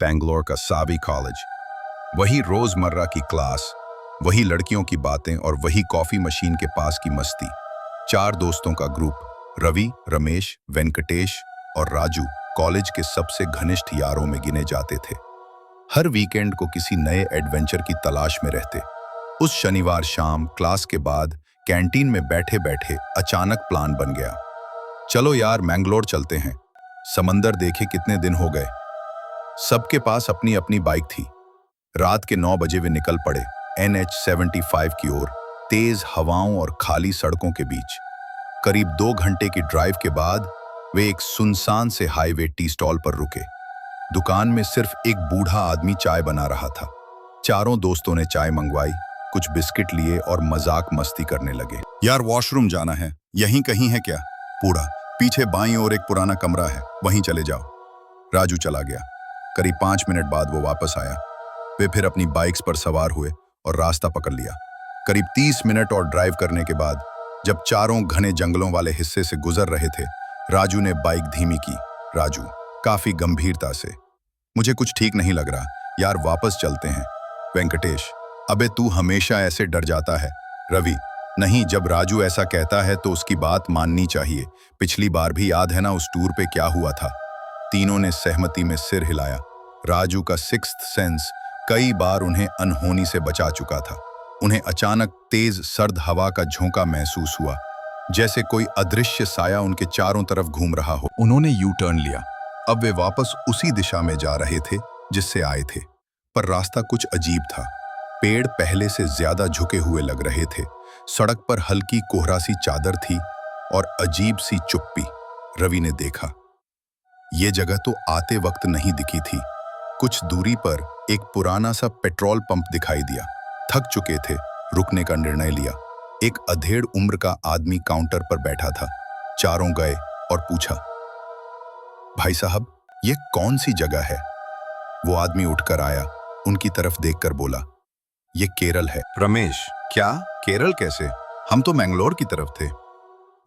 बेंगलोर का सावी कॉलेज। वही रोजमर्रा की क्लास, वही लड़कियों की बातें और वही कॉफी मशीन के पास की मस्ती। 4 दोस्तों का ग्रुप, रवि, रमेश, वेंकटेश और राजू कॉलेज के सबसे घनिष्ठ यारों में गिने जाते थे। हर वीकेंड को किसी नए एडवेंचर की तलाश में रहते। उस शनिवार शाम क्लास के बाद कैंटीन में बैठे बैठे अचानक प्लान बन गया, चलो यार मैंगलोर चलते हैं, समंदर देखे कितने दिन हो गए। सबके पास अपनी अपनी बाइक थी। रात के 9 बजे वे निकल पड़े NH 75 की ओर, तेज हवाओं और खाली सड़कों के बीच। करीब 2 घंटे की ड्राइव के बाद वे एक सुनसान से हाईवे टी स्टॉल पर रुके। दुकान में सिर्फ एक बूढ़ा आदमी चाय बना रहा था। चारों दोस्तों ने चाय मंगवाई, कुछ बिस्किट लिए और मजाक मस्ती करने लगे। यार वॉशरूम जाना है, यहीं कहीं है क्या? बूढ़ा, पीछे बाईं ओर एक पुराना कमरा है, वहीं चले जाओ। राजू चला गया। करीब 5 मिनट बाद वो वापस आया। वे फिर अपनी बाइक्स पर सवार हुए और रास्ता पकड़ लिया। करीब 30 मिनट और ड्राइव करने के बाद जब चारों घने जंगलों वाले हिस्से से गुजर रहे थे, राजू ने बाइक धीमी की। राजू काफी गंभीरता से, मुझे कुछ ठीक नहीं लग रहा यार, वापस चलते हैं। वेंकटेश, अबे तू हमेशा ऐसे डर जाता है। रवि, नहीं, जब राजू ऐसा कहता है तो उसकी बात माननी चाहिए। पिछली बार भी याद है ना उस टूर पे क्या हुआ था। तीनों ने सहमति में सिर हिलाया। राजू का सिक्स्थ सेंस कई बार उन्हें अनहोनी से बचा चुका था। उन्हें अचानक तेज सर्द हवा का झोंका महसूस हुआ, जैसे कोई अदृश्य साया उनके चारों तरफ घूम रहा हो। उन्होंने यू टर्न लिया। अब वे वापस उसी दिशा में जा रहे थे जिससे आए थे, पर रास्ता कुछ अजीब था। पेड़ पहले से ज्यादा झुके हुए लग रहे थे। सड़क पर हल्की कोहरा सी चादर थी और अजीब सी चुप्पी। रवि ने देखा, ये जगह तो आते वक्त नहीं दिखी थी। कुछ दूरी पर एक पुराना सा पेट्रोल पंप दिखाई दिया। थक चुके थे, रुकने का निर्णय लिया। एक अधेड़ उम्र का आदमी काउंटर पर बैठा था। चारों गए और पूछा, भाई साहब, ये कौन सी जगह है? वो आदमी उठकर आया, उनकी तरफ देखकर बोला, ये केरल है। रमेश, क्या केरल कैसे? हम तो मैंगलोर की तरफ थे।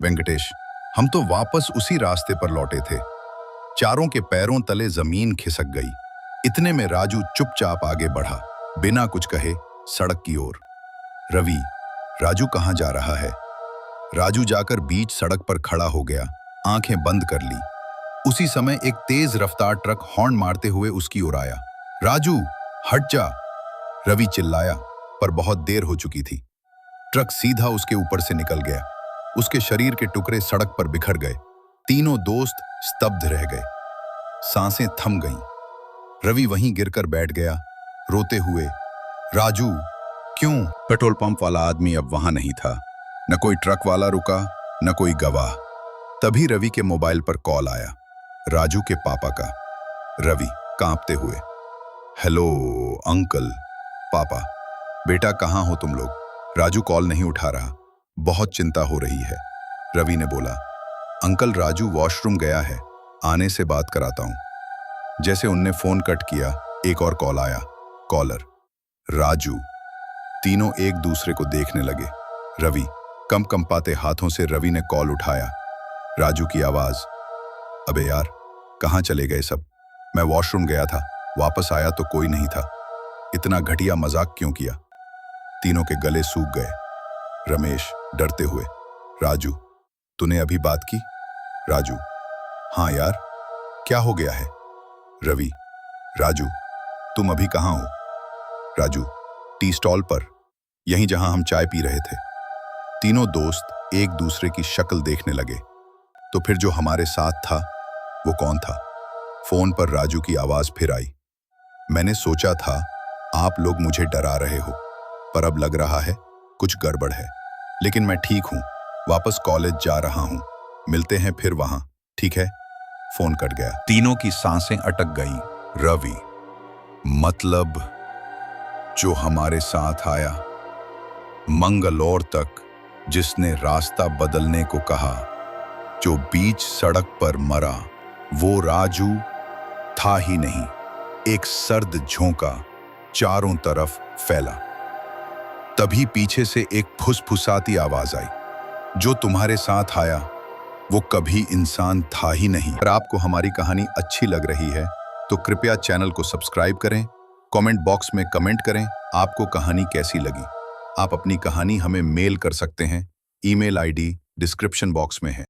वेंकटेश, हम तो वापस उसी रास्ते पर लौटे थे। चारों के पैरों तले जमीन खिसक गई। इतने में राजू चुपचाप आगे बढ़ा, बिना कुछ कहे, सड़क की ओर। रवि, राजू कहाँ जा रहा है? राजू जाकर बीच सड़क पर खड़ा हो गया, आंखें बंद कर ली। उसी समय एक तेज रफ्तार ट्रक हॉर्न मारते हुए उसकी ओर आया। राजू, हट जा! रवि चिल्लाया, पर बहुत देर हो चुकी थी। ट्रक सीधा उसके ऊपर से निकल गया। उसके शरीर के टुकड़े सड़क पर बिखर गए। तीनों दोस्त स्तब्ध रह गए, सांसें थम गईं। रवि वहीं गिरकर बैठ गया, रोते हुए। राजू, क्यों? पेट्रोल पंप वाला आदमी अब वहां नहीं था। न कोई ट्रक वाला रुका, न कोई गवाह। तभी रवि के मोबाइल पर कॉल आया, राजू के पापा का। रवि कांपते हुए, हेलो अंकल। पापा, बेटा कहाँ हो तुम लोग? राजू कॉल नहीं उठा रहा, बहुत चिंता हो रही है। रवि ने बोला, अंकल राजू वॉशरूम गया है, आने से बात कराता हूं। जैसे उनने फोन कट किया, एक और कॉल आया। कॉलर राजू। तीनों एक दूसरे को देखने लगे। रवि कंपाते हाथों से रवि ने कॉल उठाया। राजू की आवाज, अबे यार, कहाँ चले गए सब? मैं वॉशरूम गया था, वापस आया तो कोई नहीं था। इतना घटिया मजाक क्यों किया? तीनों के गले सूख गए। रमेश डरते हुए, राजू, तूने अभी बात की? राजू, हाँ यार, क्या हो गया है? रवि, राजू, तुम अभी कहाँ हो? राजू, टी स्टॉल पर, यहीं जहां हम चाय पी रहे थे। तीनों दोस्त एक दूसरे की शक्ल देखने लगे। तो फिर जो हमारे साथ था, वो कौन था? फोन पर राजू की आवाज फिर आई, मैंने सोचा था आप लोग मुझे डरा रहे हो, पर अब लग रहा है कुछ गड़बड़ है। लेकिन मैं ठीक हूं, वापस कॉलेज जा रहा हूं, मिलते हैं फिर वहां, ठीक है? फोन कट गया। तीनों की सांसें अटक गईं। रवि, मतलब जो हमारे साथ आया मंगलौर तक, जिसने रास्ता बदलने को कहा, जो बीच सड़क पर मरा, वो राजू था ही नहीं। एक सर्द झोंका चारों तरफ फैला। तभी पीछे से एक फुसफुसाती आवाज आई, जो तुम्हारे साथ आया वो कभी इंसान था ही नहीं। अगर आपको हमारी कहानी अच्छी लग रही है तो कृपया चैनल को सब्सक्राइब करें, कमेंट बॉक्स में कमेंट करें आपको कहानी कैसी लगी। आप अपनी कहानी हमें मेल कर सकते हैं, ईमेल आईडी डिस्क्रिप्शन बॉक्स में है।